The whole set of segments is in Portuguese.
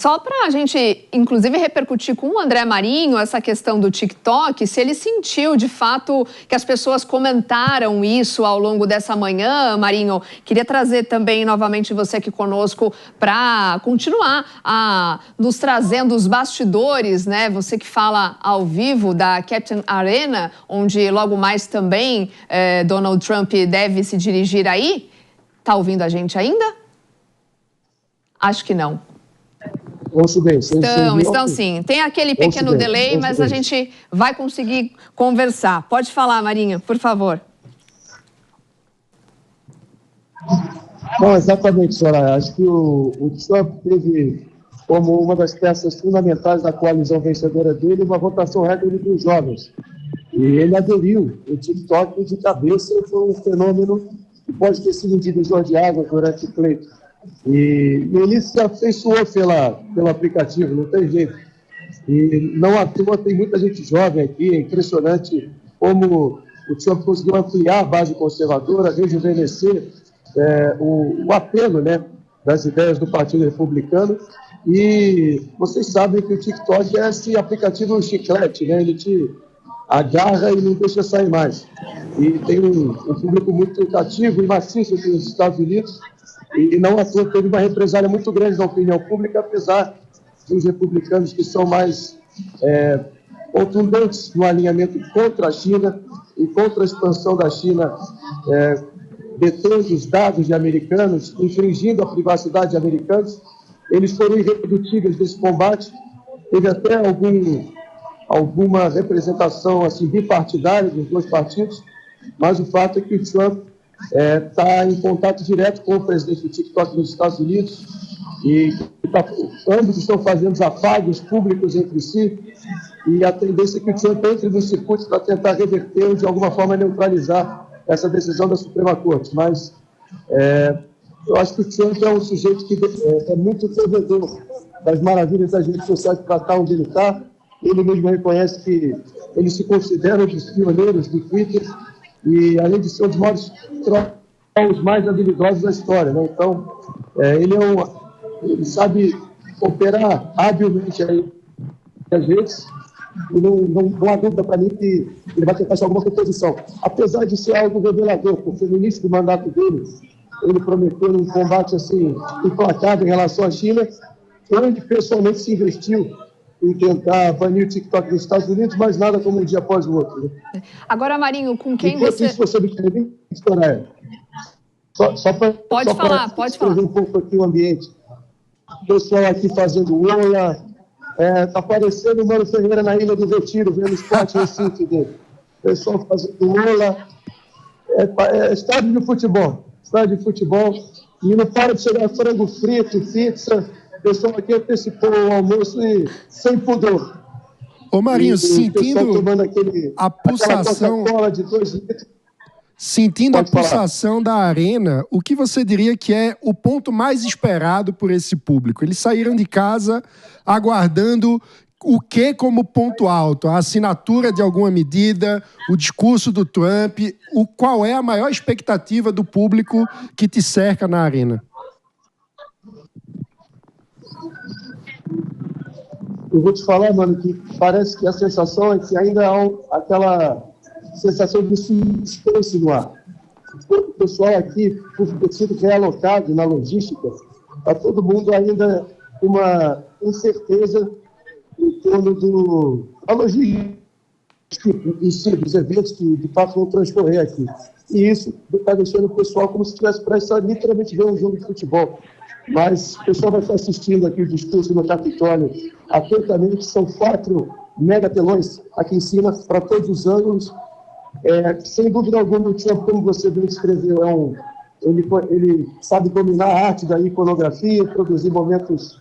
Só para a gente, inclusive, repercutir com o André Marinho essa questão do TikTok, se ele sentiu, de fato, que as pessoas comentaram isso ao longo dessa manhã. Marinho, queria trazer também novamente você aqui conosco para continuar nos trazendo os bastidores, né? Você que fala ao vivo da Captain Arena, onde logo mais também Donald Trump deve se dirigir aí. Tá ouvindo a gente ainda? Acho que não. Ouço bem. Estão sim. Tem aquele pequeno delay, mas a gente vai conseguir conversar. Pode falar, Marinho, por favor. Não, exatamente, Soraya. Acho que o Trump teve como uma das peças fundamentais da coalizão vencedora dele uma votação recorde dos jovens. E ele aderiu o TikTok de cabeça e foi um fenômeno que pode ter sido um divisor de água durante o pleito. E ele se afeiçoou pelo aplicativo, não tem jeito. E não à toa tem muita gente jovem aqui, é impressionante como o Trump conseguiu ampliar a base conservadora, rejuvenescer o apelo, né, das ideias do Partido Republicano. E vocês sabem que o TikTok é esse aplicativo chiclete, né? Ele te agarra e não deixa sair mais. E tem um público muito cativo e maciço aqui nos Estados Unidos. E não à toa teve uma represália muito grande na opinião pública, apesar dos republicanos que são mais contundentes no alinhamento contra a China e contra a expansão da China, detendo os dados de americanos, infringindo a privacidade de americanos. Eles foram irredutíveis desse combate. Teve até alguma representação assim, bipartidária dos dois partidos, mas o fato é que o Trump está em contato direto com o presidente do TikTok nos Estados Unidos e ambos estão fazendo afagos públicos entre si, e a tendência é que o Trump entre no circuito para tentar reverter ou de alguma forma neutralizar essa decisão da Suprema Corte. Mas eu acho que o Trump é um sujeito que é muito devedor das maravilhas das redes sociais para estar onde ele está. Ele mesmo reconhece que ele se considera um dos pioneiros do Twitter e, além de ser um dos maiores os mais habilidosos da história, né? Então, ele sabe operar habilmente aí às vezes, e não há dúvida para mim que ele vai tentar achar alguma composição. Apesar de ser algo revelador, porque no início do mandato dele, ele prometeu um combate assim, implacável em relação à China, onde pessoalmente se investiu em tentar banir o TikTok nos Estados Unidos, mas nada como um dia após o outro. Né? Agora, Marinho, com quem Enquanto você... isso, você me permite, Soraya? Pode falar. Um pouco aqui o ambiente. O pessoal aqui fazendo ola, tá parecendo o Mano Ferreira na Ilha do Retiro, vendo o esporte Recife dele. O pessoal fazendo ola, estádio de futebol, e não para de chegar frango frito, pizza. O pessoal aqui antecipou o almoço e sem pudor. Ô Marinho, sentindo a pulsação... De 2 litros. Sentindo a pulsação da arena, o que você diria que é o ponto mais esperado por esse público? Eles saíram de casa aguardando o que como ponto alto? A assinatura de alguma medida, o discurso do Trump? Qual é a maior expectativa do público que te cerca na arena? Eu vou te falar, mano, que parece que a sensação é que ainda há aquela sensação de suspense no ar. O pessoal aqui, por ter sido realocado na logística, está todo mundo ainda com uma incerteza em torno da logística em si, dos eventos que de fato vão transcorrer aqui. E isso está deixando o pessoal como se estivesse prestes a literalmente ver um jogo de futebol. Mas o pessoal vai estar assistindo aqui o discurso no Capitólio atentamente. São 4 megatelões aqui em cima, para todos os ângulos. Sem dúvida alguma, o Trump, como você bem descreveu, ele sabe dominar a arte da iconografia, produzir momentos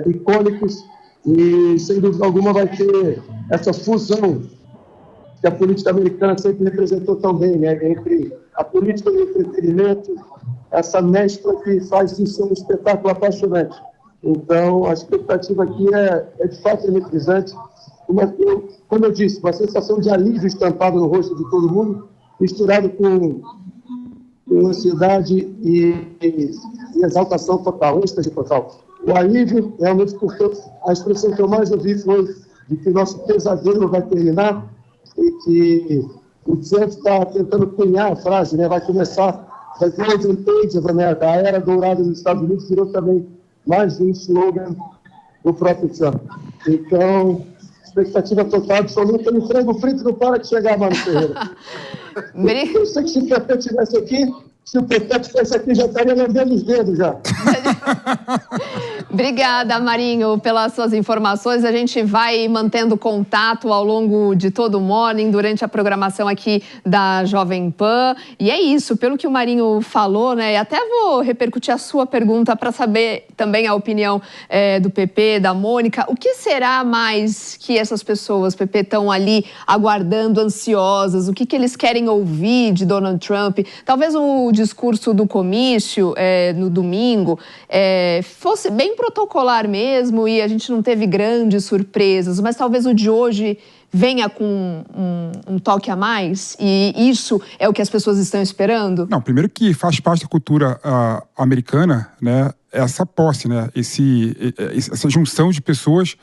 icônicos, e sem dúvida alguma vai ter essa fusão que a política americana sempre representou tão bem, né? Entre a política e o entretenimento, essa mescla que faz isso um espetáculo apaixonante. Então, a expectativa aqui é de fato eletrizante. Como eu disse, uma sensação de alívio estampado no rosto de todo mundo, misturado com ansiedade e exaltação total, êxtase total. o alívio, realmente, porque a expressão que eu mais ouvi foi de que nosso pesadelo vai terminar e que o Trump está tentando cunhar a frase, né? Vai começar The Golden Age, né? A era dourada dos Estados Unidos, virou também mais um slogan do próprio Trump. Então, expectativa total, absoluta, e o frango frito não para de chegar, Mano Ferreira. Eu sei que se o Pepe estivesse aqui, já estaria lambendo os dedos já. Obrigada, Marinho, pelas suas informações. A gente vai mantendo contato ao longo de todo o morning, durante a programação aqui da Jovem Pan. E é isso, pelo que o Marinho falou, né? E até vou repercutir a sua pergunta para saber também a opinião do PP, da Mônica. O que será mais que essas pessoas, PP, estão ali aguardando, ansiosas? O que eles querem ouvir de Donald Trump? Talvez o discurso do comício no domingo fosse bem protocolar mesmo e a gente não teve grandes surpresas, mas talvez o de hoje venha com um toque a mais, e isso é o que as pessoas estão esperando? Não, primeiro que faz parte da cultura americana, né, essa posse, né, essa junção de pessoas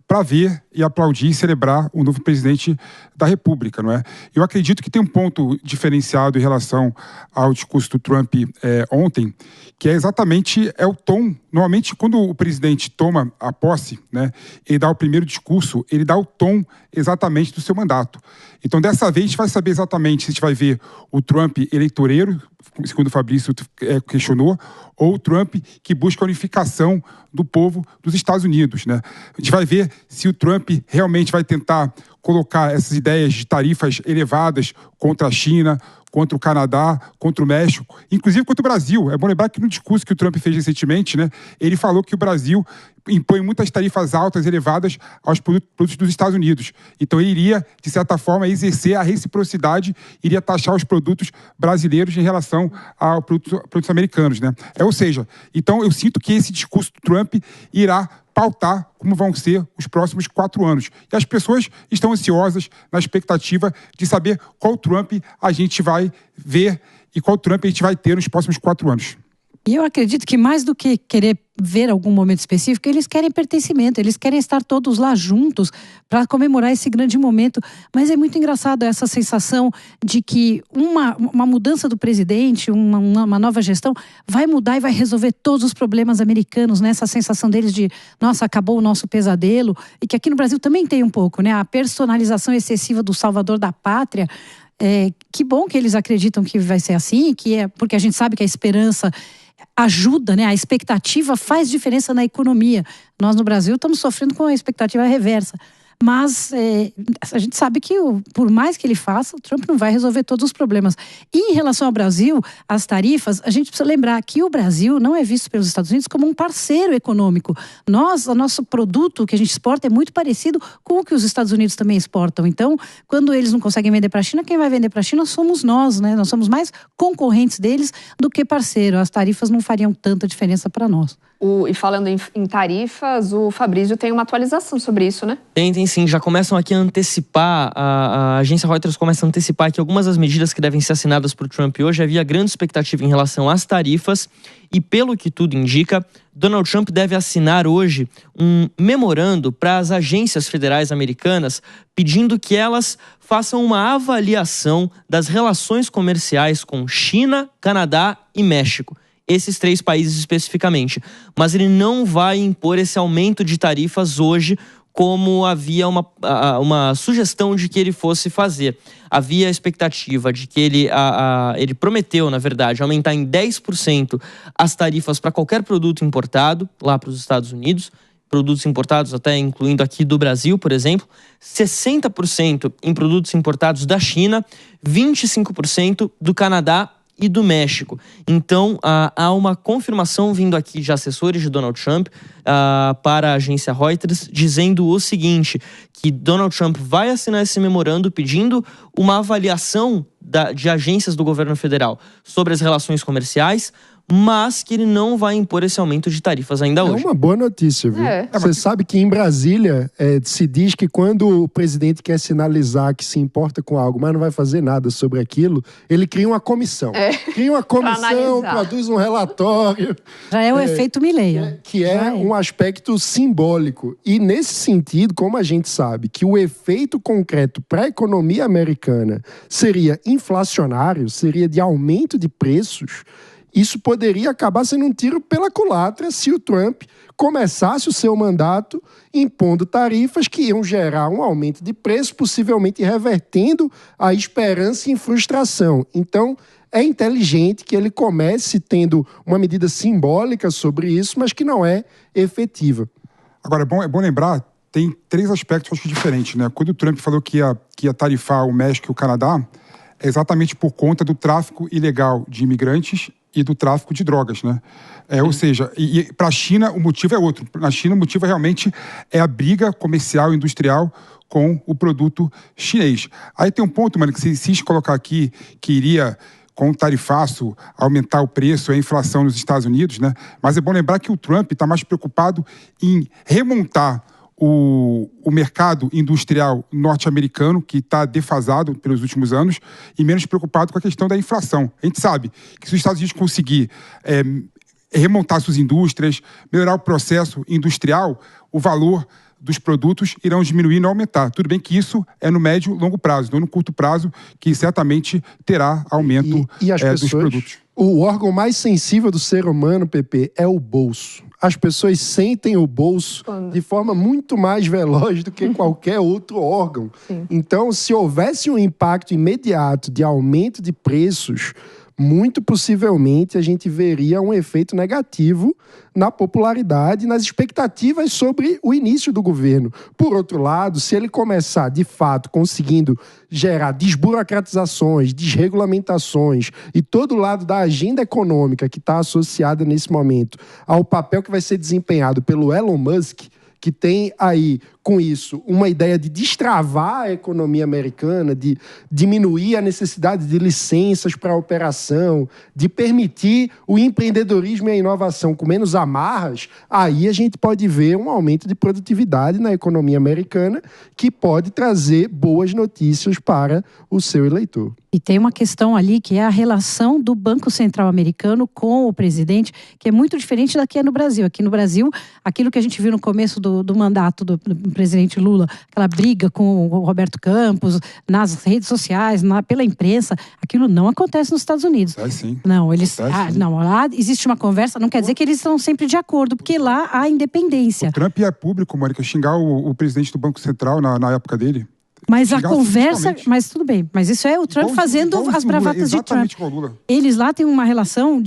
para ver e aplaudir e celebrar o novo presidente da República, não é? Eu acredito que tem um ponto diferenciado em relação ao discurso do Trump ontem, que é exatamente o tom. Normalmente, quando o presidente toma a posse, né, ele dá o primeiro discurso, ele dá o tom exatamente do seu mandato. Então, dessa vez, a gente vai saber exatamente se a gente vai ver o Trump eleitoreiro, segundo o Fabrício questionou, ou o Trump que busca a unificação do povo dos Estados Unidos, né? A gente vai ver se o Trump realmente vai tentar colocar essas ideias de tarifas elevadas contra a China, contra o Canadá, contra o México, inclusive contra o Brasil. É bom lembrar que no discurso que o Trump fez recentemente, né, ele falou que o Brasil impõe muitas tarifas altas, elevadas aos produtos dos Estados Unidos. Então ele iria, de certa forma, exercer a reciprocidade, iria taxar os produtos brasileiros em relação aos produtos americanos, né? Ou seja, então eu sinto que esse discurso do Trump irá pautar como vão ser os próximos 4 anos. E as pessoas estão ansiosas na expectativa de saber qual Trump a gente vai ver e qual Trump a gente vai ter nos próximos 4 anos. E eu acredito que mais do que querer ver algum momento específico, eles querem pertencimento, eles querem estar todos lá juntos para comemorar esse grande momento. Mas é muito engraçado essa sensação de que uma mudança do presidente, uma nova gestão, vai mudar e vai resolver todos os problemas americanos, né? Essa sensação deles de, nossa, acabou o nosso pesadelo. E que aqui no Brasil também tem um pouco, né? A personalização excessiva do salvador da pátria. Que bom que eles acreditam que vai ser assim, porque a gente sabe que a esperança ajuda, né? A expectativa faz diferença na economia. Nós no Brasil estamos sofrendo com a expectativa reversa. Mas a gente sabe que por mais que ele faça, o Trump não vai resolver todos os problemas. E em relação ao Brasil, as tarifas, a gente precisa lembrar que o Brasil não é visto pelos Estados Unidos como um parceiro econômico. O nosso produto que a gente exporta é muito parecido com o que os Estados Unidos também exportam. Então, quando eles não conseguem vender para a China, quem vai vender para a China somos nós, né? Nós somos mais concorrentes deles do que parceiro. As tarifas não fariam tanta diferença para nós. E falando em tarifas, o Fabrício tem uma atualização sobre isso, né? Tem sim. Já começam aqui a antecipar, a agência Reuters começa a antecipar aqui algumas das medidas que devem ser assinadas por Trump hoje. Havia grande expectativa em relação às tarifas e, pelo que tudo indica, Donald Trump deve assinar hoje um memorando para as agências federais americanas, pedindo que elas façam uma avaliação das relações comerciais com China, Canadá e México. Esses 3 países especificamente. Mas ele não vai impor esse aumento de tarifas hoje, como havia uma sugestão de que ele fosse fazer. Havia a expectativa de que ele prometeu, na verdade, aumentar em 10% as tarifas para qualquer produto importado lá para os Estados Unidos, produtos importados até incluindo aqui do Brasil, por exemplo, 60% em produtos importados da China, 25% do Canadá e do México. Então, há uma confirmação vindo aqui de assessores de Donald Trump para a agência Reuters, dizendo o seguinte, que Donald Trump vai assinar esse memorando pedindo uma avaliação de agências do governo federal sobre as relações comerciais, mas que ele não vai impor esse aumento de tarifas ainda hoje. É uma boa notícia, viu? Você sabe que em Brasília se diz que quando o presidente quer sinalizar que se importa com algo, mas não vai fazer nada sobre aquilo, ele cria uma comissão. Cria uma comissão, produz um relatório. Já é o efeito Mileia. Que é um aspecto simbólico. E nesse sentido, como a gente sabe que o efeito concreto para a economia americana seria inflacionário, seria de aumento de preços, isso poderia acabar sendo um tiro pela culatra se o Trump começasse o seu mandato impondo tarifas que iam gerar um aumento de preço, possivelmente revertendo a esperança em frustração. Então, é inteligente que ele comece tendo uma medida simbólica sobre isso, mas que não é efetiva. Agora, é bom lembrar, tem 3 aspectos, acho que diferentes, né? Quando o Trump falou que ia tarifar o México e o Canadá, é exatamente por conta do tráfico ilegal de imigrantes e do tráfico de drogas, né? Ou seja, para a China o motivo é outro. Na China o motivo realmente é a briga comercial e industrial com o produto chinês. Aí tem um ponto, mano, que se insiste colocar aqui que iria, com o tarifaço, aumentar o preço e a inflação nos Estados Unidos, né? Mas é bom lembrar que o Trump está mais preocupado em remontar o mercado industrial norte-americano, que está defasado pelos últimos anos, e menos preocupado com a questão da inflação. A gente sabe que se os Estados Unidos conseguir remontar suas indústrias, melhorar o processo industrial, o valor dos produtos irão diminuir e não aumentar. Tudo bem que isso é no médio e longo prazo, não no curto prazo, que certamente terá aumento dos produtos. O órgão mais sensível do ser humano, Pepe, é o bolso. As pessoas sentem o bolso de forma muito mais veloz do que qualquer outro órgão. Sim. Então, se houvesse um impacto imediato de aumento de preços, muito possivelmente a gente veria um efeito negativo na popularidade e nas expectativas sobre o início do governo. Por outro lado, se ele começar, de fato, conseguindo gerar desburocratizações, desregulamentações e todo o lado da agenda econômica que está associada nesse momento ao papel que vai ser desempenhado pelo Elon Musk, que tem aí, com isso, uma ideia de destravar a economia americana, de diminuir a necessidade de licenças para a operação, de permitir o empreendedorismo e a inovação com menos amarras, aí a gente pode ver um aumento de produtividade na economia americana que pode trazer boas notícias para o seu eleitor. E tem uma questão ali que é a relação do Banco Central americano com o presidente, que é muito diferente da que é no Brasil. Aqui no Brasil, aquilo que a gente viu no começo do mandato do presidente Lula, aquela briga com o Roberto Campos, nas redes sociais, pela imprensa, aquilo não acontece nos Estados Unidos. É sim. Não, lá existe uma conversa, não quer dizer que eles estão sempre de acordo, porque lá há independência. O Trump é público, Mônica, xingar o presidente do Banco Central na época dele. Mas a conversa, mas tudo bem, mas isso é o Trump fazendo as bravatas de Trump. Eles lá têm uma relação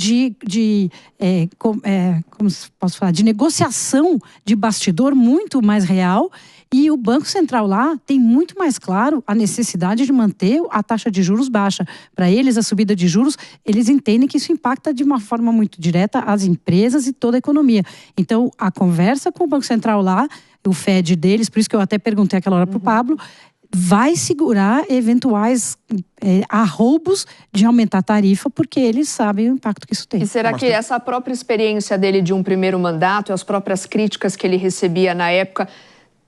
como posso falar, de negociação de bastidor muito mais real, e o Banco Central lá tem muito mais claro a necessidade de manter a taxa de juros baixa. Para eles, a subida de juros, eles entendem que isso impacta de uma forma muito direta as empresas e toda a economia. Então, a conversa com o Banco Central lá, o Fed deles, por isso que eu até perguntei aquela hora para o Pablo, vai segurar eventuais arroubos de aumentar a tarifa, porque eles sabem o impacto que isso tem. E será que essa própria experiência dele de um primeiro mandato e as próprias críticas que ele recebia na época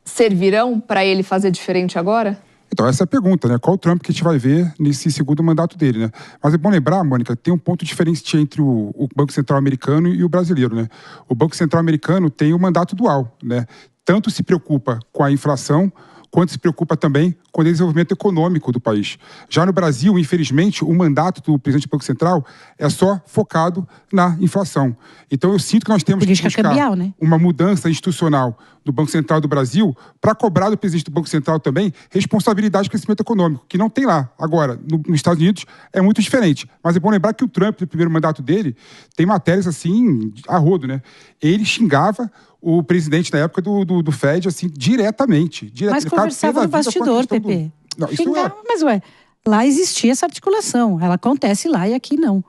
servirão para ele fazer diferente agora? Então, essa é a pergunta, né? Qual o Trump que a gente vai ver nesse segundo mandato dele, né? Mas é bom lembrar, Mônica, tem um ponto diferente entre o Banco Central americano e o brasileiro, né? O Banco Central americano tem um mandato dual, né? Tanto se preocupa com a inflação, quanto se preocupa também com o desenvolvimento econômico do país. Já no Brasil, infelizmente, o mandato do presidente do Banco Central é só focado na inflação. Então, eu sinto que nós temos que buscar cambial, né? uma mudança institucional do Banco Central do Brasil para cobrar do presidente do Banco Central também responsabilidade de crescimento econômico, que não tem lá. Agora, nos Estados Unidos é muito diferente. Mas é bom lembrar que o Trump, no primeiro mandato dele, tem matérias assim, a rodo, né? Ele xingava o presidente na época do Fed, assim, diretamente. Mas conversava no bastidor, Pepe. Não, isso Mas, lá existia essa articulação. Ela acontece lá e aqui não.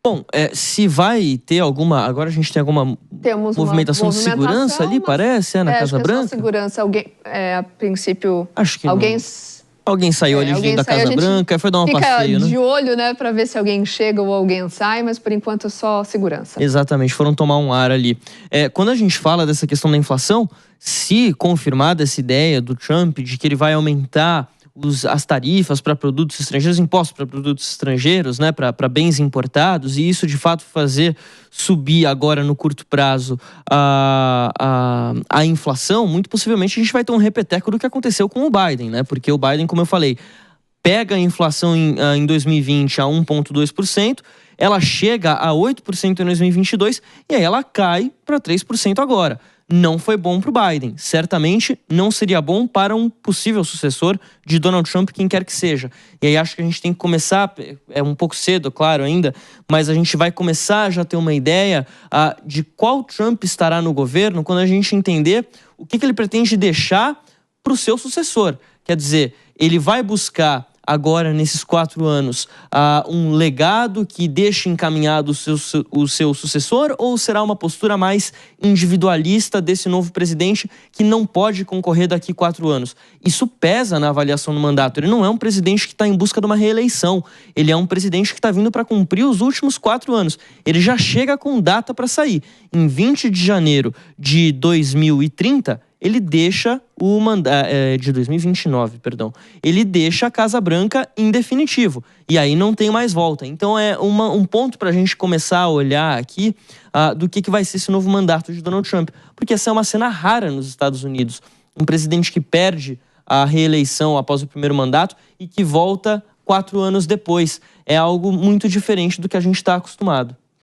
Bom, se vai ter alguma... Agora a gente tem alguma movimentação de segurança ali, parece, na Casa Branca? Segurança, alguém, a princípio... Acho que alguém não. Alguém saiu ali dentro da Casa Branca, foi dar um passeio, né? Fica de olho, né, para ver se alguém chega ou alguém sai, mas por enquanto só segurança. Exatamente, foram tomar um ar ali. Quando a gente fala dessa questão da inflação, se confirmada essa ideia do Trump de que ele vai aumentar as tarifas para produtos estrangeiros, impostos para produtos estrangeiros, né, para bens importados, e isso de fato fazer subir agora no curto prazo a inflação, muito possivelmente a gente vai ter um repeteco do que aconteceu com o Biden, né? Porque o Biden, como eu falei, pega a inflação em 2020 a 1,2%, ela chega a 8% em 2022 e aí ela cai para 3% agora. Não foi bom para o Biden. Certamente não seria bom para um possível sucessor de Donald Trump, quem quer que seja. E aí acho que a gente tem que começar, é um pouco cedo, claro, ainda, mas a gente vai começar a já ter uma ideia de qual Trump estará no governo quando a gente entender o que ele pretende deixar para o seu sucessor. Quer dizer, ele vai buscar agora, nesses 4 anos, um legado que deixe encaminhado o seu sucessor, ou será uma postura mais individualista desse novo presidente que não pode concorrer daqui 4 anos? Isso pesa na avaliação do mandato. Ele não é um presidente que está em busca de uma reeleição. Ele é um presidente que está vindo para cumprir os últimos 4 anos. Ele já chega com data para sair. Em 20 de janeiro de 2030... ele deixa o mandato, de 2029, perdão, ele deixa a Casa Branca em definitivo, e aí não tem mais volta. Então é um ponto para a gente começar a olhar aqui do que vai ser esse novo mandato de Donald Trump, porque essa é uma cena rara nos Estados Unidos, um presidente que perde a reeleição após o primeiro mandato e que volta 4 anos depois. É algo muito diferente do que a gente está acostumado.